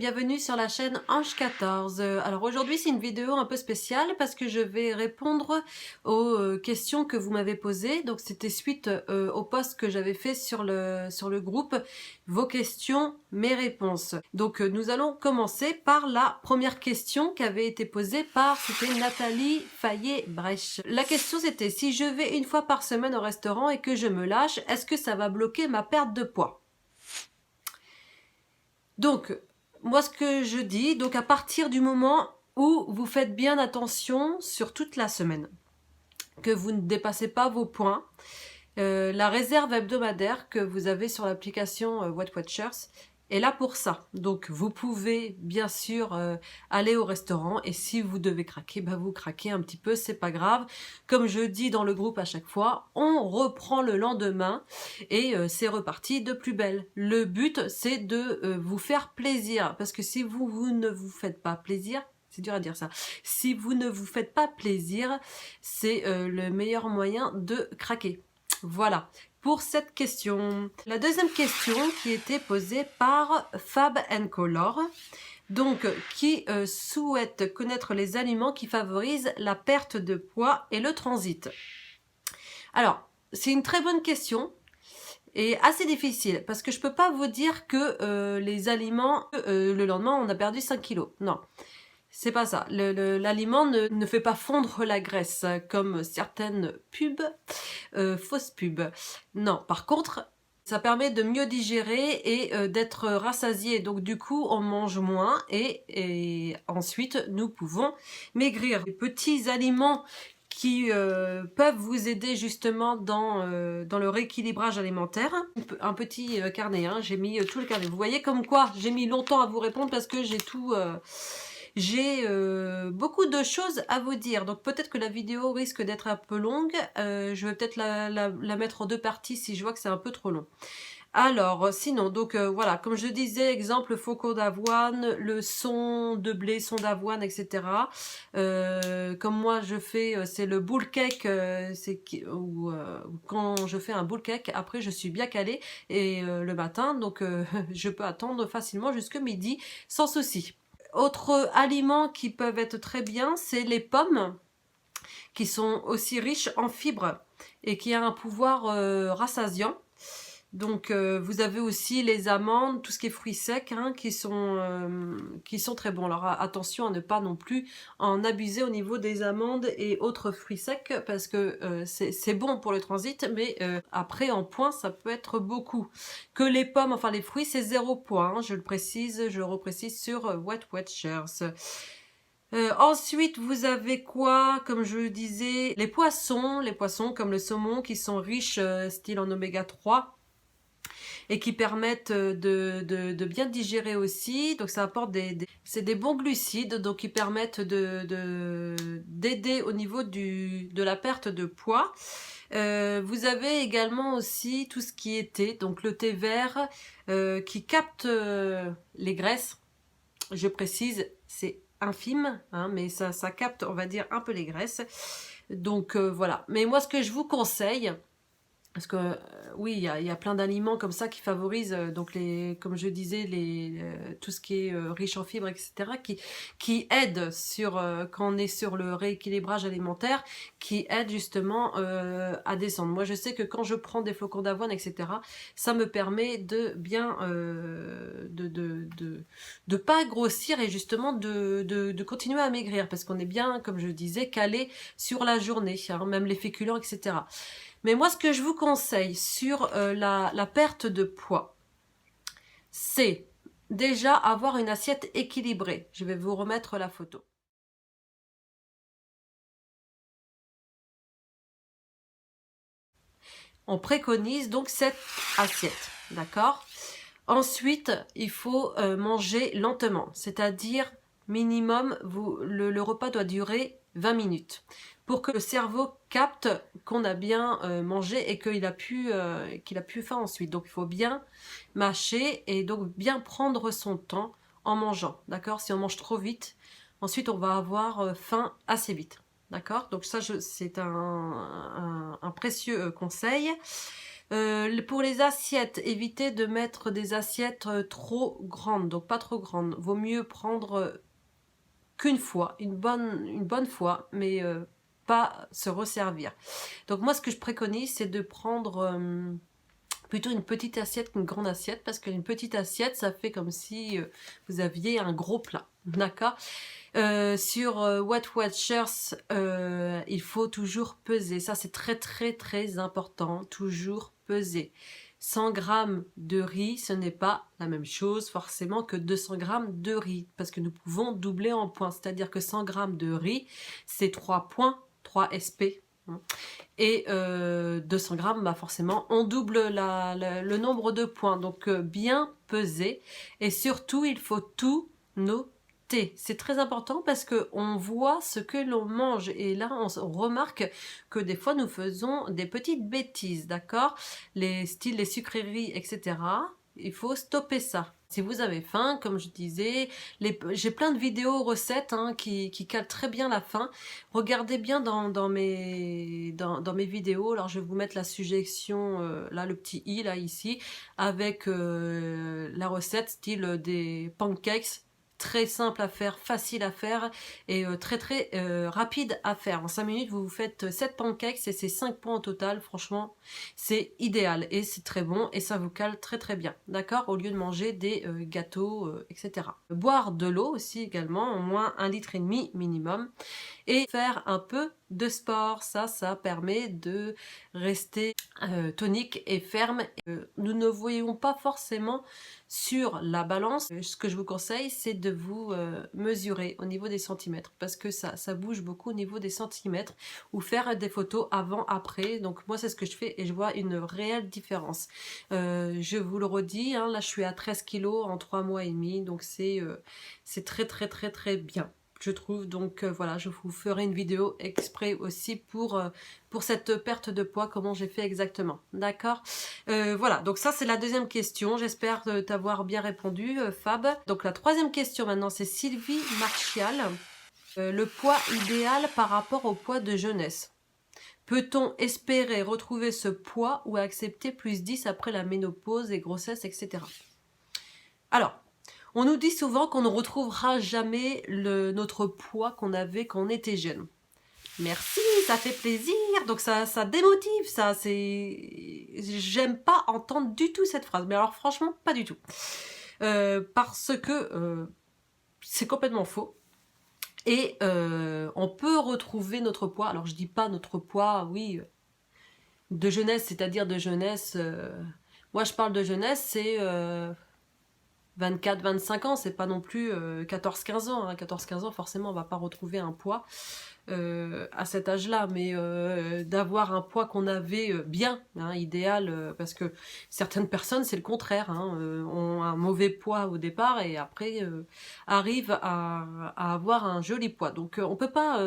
bienvenue sur la chaîne Ange 14. Alors aujourd'hui c'est une vidéo un peu spéciale parce que je vais répondre aux questions que vous m'avez posées. Donc c'était suite au post que j'avais fait sur le groupe vos questions, mes réponses. Donc nous allons commencer par la première question qui avait été posée par, c'était Nathalie Fayet-Brèche. La question c'était: si je vais une fois par semaine au restaurant et que je me lâche, est-ce que ça va bloquer ma perte de poids? Donc, moi ce que je dis, donc à partir du moment où vous faites bien attention sur toute la semaine, que vous ne dépassez pas vos points, la réserve hebdomadaire que vous avez sur l'application Weight Watchers est là pour ça. Donc vous pouvez bien sûr aller au restaurant et si vous devez craquer, bah vous craquez un petit peu, c'est pas grave. Comme je dis dans le groupe à chaque fois, on reprend le lendemain et c'est reparti de plus belle. Le but c'est de vous faire plaisir parce que si vous ne vous faites pas plaisir, c'est dur à dire ça. Si vous ne vous faites pas plaisir, c'est le meilleur moyen de craquer. Voilà pour cette question. La deuxième question qui était posée par Fab & Color, donc qui souhaite connaître les aliments qui favorisent la perte de poids et le transit. Alors, c'est une très bonne question et assez difficile parce que je peux pas vous dire que les aliments, le lendemain on a perdu 5 kilos. Non. C'est pas ça. L'aliment ne fait pas fondre la graisse comme certaines pubs, fausses pubs. Non, par contre, ça permet de mieux digérer et d'être rassasié. Donc du coup, on mange moins et ensuite, nous pouvons maigrir. Les petits aliments qui peuvent vous aider justement dans le rééquilibrage alimentaire. Un petit carnet, hein, j'ai mis tout le carnet. Vous voyez comme quoi j'ai mis longtemps à vous répondre parce que j'ai tout... J'ai beaucoup de choses à vous dire, donc peut-être que la vidéo risque d'être un peu longue. Je vais peut-être la mettre en deux parties si je vois que c'est un peu trop long. Alors, sinon, donc voilà, comme je disais, exemple flocons d'avoine, le son de blé, son d'avoine, etc. Comme moi je fais, c'est le boule cake, quand je fais un boule cake, après je suis bien calée et le matin, donc je peux attendre facilement jusque midi sans souci. Autres aliments qui peuvent être très bien, c'est les pommes, qui sont aussi riches en fibres et qui a un pouvoir rassasiant. Donc vous avez aussi les amandes, tout ce qui est fruits secs, hein, qui sont très bons. Alors attention à ne pas non plus en abuser au niveau des amandes et autres fruits secs parce que c'est bon pour le transit, mais après en points ça peut être beaucoup. Que les pommes, enfin les fruits, c'est 0 point, hein, je le précise, je le reprécise sur Weight Watchers. Ensuite, vous avez quoi? Comme je le disais, les poissons comme le saumon qui sont riches style en oméga 3 et qui permettent de bien digérer aussi. Donc ça apporte c'est des bons glucides, donc qui permettent d'aider au niveau de la perte de poids. Vous avez également aussi tout ce qui est thé, donc le thé vert qui capte les graisses. Je précise, c'est infime, hein, mais ça capte, on va dire, un peu les graisses. Donc voilà. Mais moi, ce que je vous conseille, parce que oui, il y a plein d'aliments comme ça qui favorisent, donc comme je disais, tout ce qui est riche en fibres, etc., qui aident quand on est sur le rééquilibrage alimentaire, qui aident justement à descendre. Moi, je sais que quand je prends des flocons d'avoine, etc., ça me permet de bien de pas grossir et justement de continuer à maigrir, parce qu'on est bien, comme je disais, calé sur la journée, hein, même les féculents, etc. Mais moi, ce que je vous conseille sur la perte de poids, c'est déjà avoir une assiette équilibrée. Je vais vous remettre la photo. On préconise donc cette assiette, d'accord? Ensuite, il faut manger lentement, c'est-à-dire minimum, le repas doit durer 20 minutes pour que le cerveau capte qu'on a bien mangé et qu'il a pu faim ensuite. Donc il faut bien mâcher et donc bien prendre son temps en mangeant, d'accord? Si on mange trop vite, ensuite on va avoir faim assez vite, d'accord? Donc ça, c'est un précieux conseil. Pour les assiettes, évitez de mettre des assiettes trop grandes, donc pas trop grandes. Vaut mieux prendre qu'une fois, une bonne fois, mais pas se resservir. Donc moi, ce que je préconise, c'est de prendre plutôt une petite assiette qu'une grande assiette, parce qu'une petite assiette, ça fait comme si vous aviez un gros plat. D'accord. Sur Weight Watchers, il faut toujours peser. Ça, c'est très très très important. Toujours peser. 100 grammes de riz, ce n'est pas la même chose forcément que 200 grammes de riz, parce que nous pouvons doubler en points. C'est-à-dire que 100 grammes de riz, c'est 3 points, 3 SP. Et 200 grammes, bah forcément, on double le nombre de points. Donc, bien peser. Et surtout, il faut tout noter. C'est très important parce qu'on voit ce que l'on mange. Et là, on remarque que des fois, nous faisons des petites bêtises, d'accord? Les styles, les sucreries, etc. Il faut stopper ça. Si vous avez faim, comme je disais, j'ai plein de vidéos recettes qui calent très bien la faim. Regardez bien dans mes vidéos. Alors je vais vous mettre la suggestion, là le petit i là ici, avec la recette style des pancakes. Très simple à faire, facile à faire et très très rapide à faire. En 5 minutes, vous faites 7 pancakes et c'est 5 points au total. Franchement, c'est idéal et c'est très bon et ça vous cale très très bien. D'accord? Au lieu de manger des gâteaux, etc. Boire de l'eau aussi également, au moins 1,5 litre minimum. Et faire un peu de sport, ça permet de rester tonique et ferme. Nous ne voyons pas forcément sur la balance. Ce que je vous conseille, c'est de vous mesurer au niveau des centimètres, parce que ça bouge beaucoup au niveau des centimètres, ou faire des photos avant-après. Donc moi, c'est ce que je fais et je vois une réelle différence. Je vous le redis, là je suis à 13 kilos en 3 mois et demi, donc c'est très très très très bien, je trouve. Donc voilà, je vous ferai une vidéo exprès aussi pour cette perte de poids, comment j'ai fait exactement. D'accord. Voilà, donc ça c'est la deuxième question. J'espère t'avoir bien répondu, Fab. Donc la troisième question maintenant, c'est Sylvie Martial. Le poids idéal par rapport au poids de jeunesse. Peut-on espérer retrouver ce poids ou accepter plus 10 après la ménopause et grossesse, etc. Alors, on nous dit souvent qu'on ne retrouvera jamais notre poids qu'on avait quand on était jeune. Merci, ça fait plaisir. Donc ça démotive, ça. J'aime pas entendre du tout cette phrase. Mais alors franchement, pas du tout. Parce que c'est complètement faux. Et on peut retrouver notre poids. Alors je dis pas notre poids, oui, de jeunesse, c'est-à-dire de jeunesse. Moi je parle de jeunesse, c'est 24-25 ans, c'est pas non plus 14-15 ans. 14-15 ans, forcément, on va pas retrouver un poids à cet âge-là, mais d'avoir un poids qu'on avait bien, idéal, parce que certaines personnes, c'est le contraire, ont un mauvais poids au départ et après arrivent à avoir un joli poids. Donc on peut pas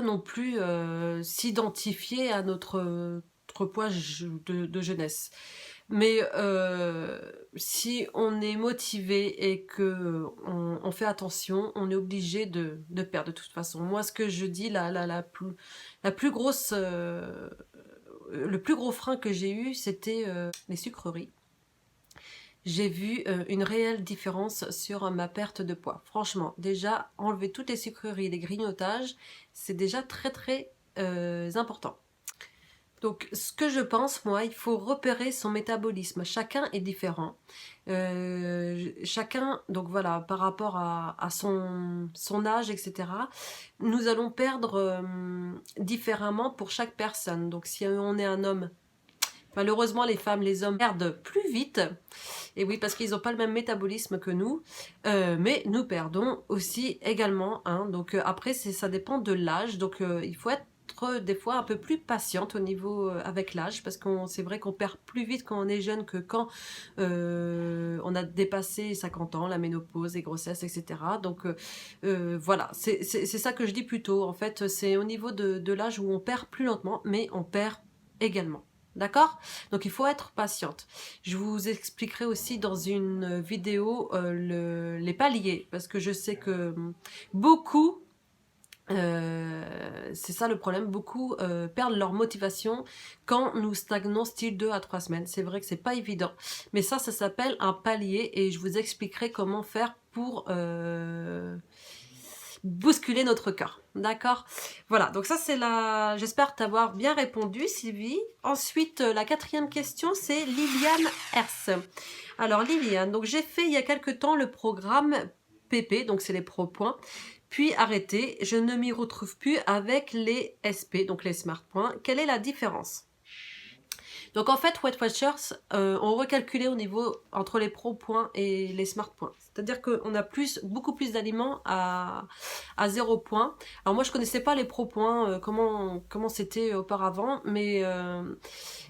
non plus s'identifier à notre poids de jeunesse. Mais si on est motivé et que on fait attention, on est obligé de perdre de toute façon. Moi, ce que je dis, la plus grosse, le plus gros frein que j'ai eu, c'était les sucreries. J'ai vu une réelle différence sur ma perte de poids. Franchement, déjà, enlever toutes les sucreries, les grignotages, c'est déjà très très important. Donc, ce que je pense, moi, il faut repérer son métabolisme. Chacun est différent. Chacun, donc voilà, par rapport à son âge, etc., nous allons perdre différemment pour chaque personne. Donc, si on est un homme, malheureusement, les femmes, les hommes perdent plus vite. Et oui, parce qu'ils n'ont pas le même métabolisme que nous. Mais nous perdons aussi également. Donc, après, ça dépend de l'âge. Donc, il faut être des fois un peu plus patiente au niveau avec l'âge, parce que c'est vrai qu'on perd plus vite quand on est jeune que quand on a dépassé 50 ans, la ménopause, les grossesses, etc. Donc voilà, c'est ça que je dis plutôt. En fait, c'est au niveau de l'âge où on perd plus lentement, mais on perd également. D'accord? Donc il faut être patiente. Je vous expliquerai aussi dans une vidéo les paliers, parce que je sais que beaucoup C'est ça le problème, beaucoup perdent leur motivation quand nous stagnons style 2 à 3 semaines. C'est vrai que c'est pas évident, mais ça s'appelle un palier et je vous expliquerai comment faire pour bousculer notre corps. D'accord? Voilà, donc ça c'est la... J'espère t'avoir bien répondu, Sylvie. Ensuite, la 4e question, c'est Liliane Hers. Alors Liliane, donc j'ai fait il y a quelque temps le programme PP, donc c'est les pro points, puis arrêté, je ne m'y retrouve plus avec les SP, donc les smart points. Quelle est la différence? Donc en fait, Weight Watchers ont recalculé au niveau entre les pro points et les smart points. C'est-à-dire qu'on a beaucoup plus d'aliments à 0 points. Alors moi, je connaissais pas les pro points, comment c'était auparavant, mais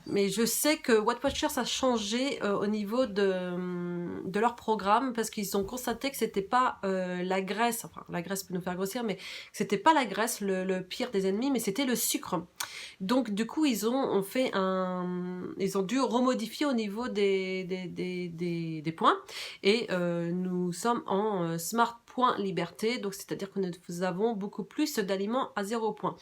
je sais que Weight Watchers a changé au niveau de leur programme parce qu'ils ont constaté que c'était pas la graisse, enfin la graisse peut nous faire grossir, mais c'était pas la graisse le pire des ennemis, mais c'était le sucre. Donc du coup ils ont dû remodifier au niveau des points et nous sommes en smart point liberté, donc c'est-à-dire que nous avons beaucoup plus d'aliments à 0 point.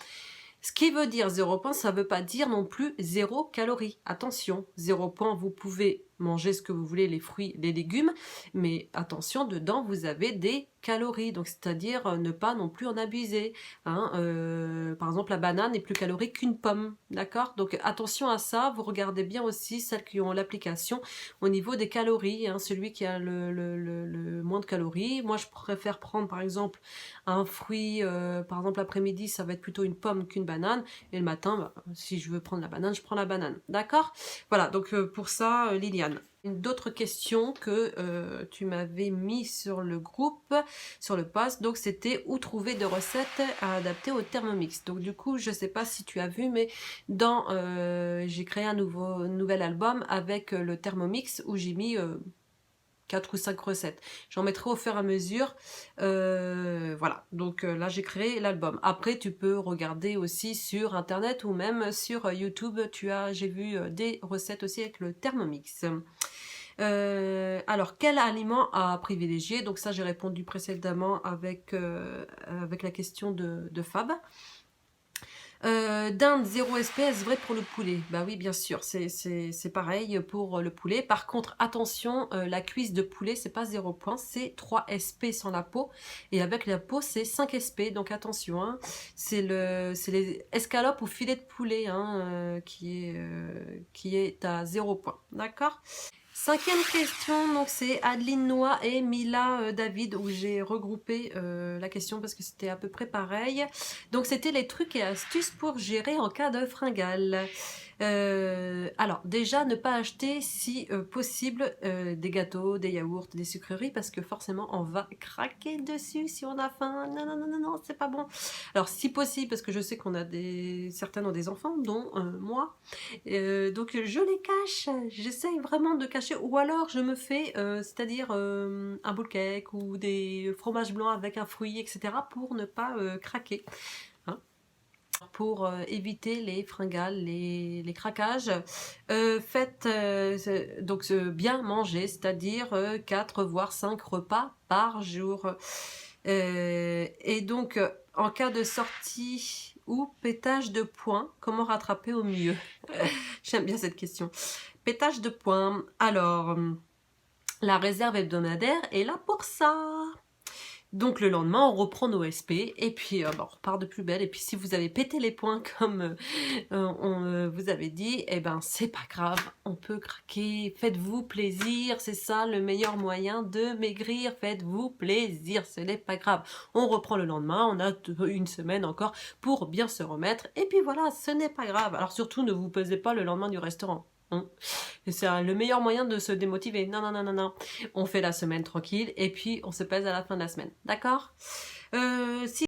Ce qui veut dire 0 point, ça ne veut pas dire non plus 0 calories. Attention, 0 point, vous pouvez manger ce que vous voulez, les fruits, les légumes, mais attention, dedans, vous avez des calories, donc c'est-à-dire ne pas non plus en abuser. Hein. Par exemple, la banane n'est plus calorique qu'une pomme, d'accord? Donc attention à ça, vous regardez bien aussi celles qui ont l'application au niveau des calories, hein, celui qui a le moins de calories. Moi, je préfère prendre par exemple un fruit, par exemple l'après-midi, ça va être plutôt une pomme qu'une banane, et le matin, bah, si je veux prendre la banane, je prends la banane, d'accord? Voilà, donc pour ça, Liliane. D'autres questions que tu m'avais mis sur le groupe, sur le post, donc c'était où trouver des recettes à adapter au Thermomix. Donc du coup, je sais pas si tu as vu, mais j'ai créé un nouvel album avec le Thermomix où j'ai mis 4 ou 5 recettes. J'en mettrai au fur et à mesure. Voilà, donc là j'ai créé l'album. Après tu peux regarder aussi sur internet ou même sur YouTube. J'ai vu des recettes aussi avec le Thermomix. Alors quel aliment à privilégier? Donc ça j'ai répondu précédemment avec la question de Fab. Dinde 0 SPS, vrai pour le poulet. Bah oui, bien sûr, c'est pareil pour le poulet. Par contre, attention, la cuisse de poulet, c'est pas 0 point, c'est 3 SP sans la peau. Et avec la peau, c'est 5 SP, donc attention. Hein. C'est les escalopes ou filets de poulet hein, qui est à 0 point. D'accord? 5e question, donc c'est Adeline Noah et Mila David, où j'ai regroupé la question parce que c'était à peu près pareil. Donc c'était les trucs et astuces pour gérer en cas de fringale. Alors déjà ne pas acheter si possible des gâteaux, des yaourts, des sucreries parce que forcément on va craquer dessus si on a faim. Non non non non non, c'est pas bon. Alors si possible parce que je sais qu'on a certains ont des enfants dont moi. Donc je les cache, j'essaye vraiment de cacher ou alors je me fais c'est-à-dire un boule cake ou des fromages blancs avec un fruit etc pour ne pas craquer. Pour éviter les fringales, les craquages. Faites donc bien manger, c'est-à-dire 4 voire 5 repas par jour. Et donc, en cas de sortie ou pétage de poing, comment rattraper au mieux? J'aime bien cette question. Pétage de poing. Alors, la réserve hebdomadaire est là pour ça. Donc le lendemain, on reprend nos SP et puis on repart de plus belle. Et puis si vous avez pété les poings comme on vous avait dit, eh ben c'est pas grave, on peut craquer. Faites-vous plaisir, c'est ça le meilleur moyen de maigrir. Faites-vous plaisir, ce n'est pas grave. On reprend le lendemain, on a une semaine encore pour bien se remettre. Et puis voilà, ce n'est pas grave. Alors surtout, ne vous pesez pas le lendemain du restaurant. C'est le meilleur moyen de se démotiver. Non, non, non, non, non. On fait la semaine tranquille et puis on se pèse à la fin de la semaine. D'accord? Si